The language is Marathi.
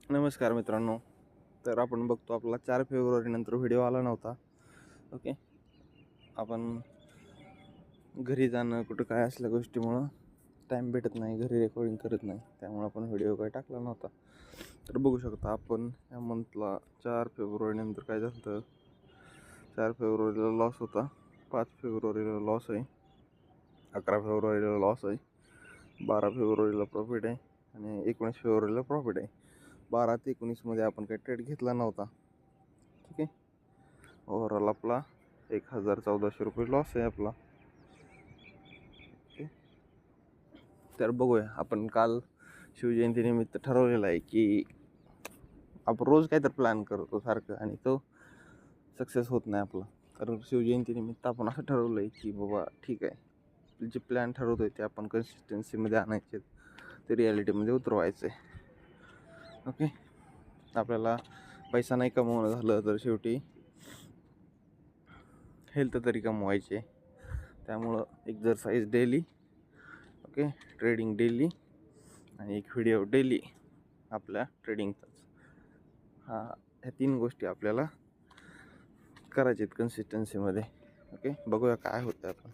नमस्कार मित्रांनो. तर आपण बघतो आपला 4 फेब्रुवारी नंतर व्हिडिओ आला नव्हता. ओके. आपण घरी जाणं कुठं काय असल्या गोष्टीमुळं टाईम भेटत नाही, घरी रेकॉर्डिंग करत नाही, त्यामुळं आपण व्हिडिओ काही टाकला नव्हता. तर बघू शकता आपण या मंथला 4 फेब्रुवारी नंतर काय झालं तर 4 फेब्रुवारीला लॉस होता, 5 फेब्रुवारीला लॉस आहे, 11 फेब्रुवारीला लॉस आहे, 12 फेब्रुवारीला प्रॉफिट आहे आणि 19 फेब्रुवारीला प्रॉफिट आहे. 12 ते 19मध्ये आपण काही ट्रेड घेतला नव्हता. ठीक आहे. ओव्हरऑल आपला 1,1400 रुपये लॉस आहे आपला. ओके. तर बघूया, आपण काल शिवजयंतीनिमित्त ठरवलेलं आहे की आपण रोज काहीतरी प्लॅन करतो सारखं आणि तो सक्सेस होत नाही आपला. तर शिवजयंतीनिमित्त आपण असं ठरवलं आहे की बाबा ठीक आहे, जे प्लॅन ठरवतो आहे ते आपण कन्सिस्टन्सीमध्ये आणायचे, ते रिॲलिटीमध्ये उतरवायचं आहे. ओके. आपल्याला पैसा नाही कमवणं झालं तर शेवटी हेल्थ तरी कमवायचे. त्यामुळं exercise daily, okay, trading daily आणि एक व्हिडिओ डेली आपल्या ट्रेडिंगचाच. ह्या 3 गोष्टी आपल्याला करायच्या आहेत कन्सिस्टन्सीमध्ये. ओके. बघूया काय होतं आपण.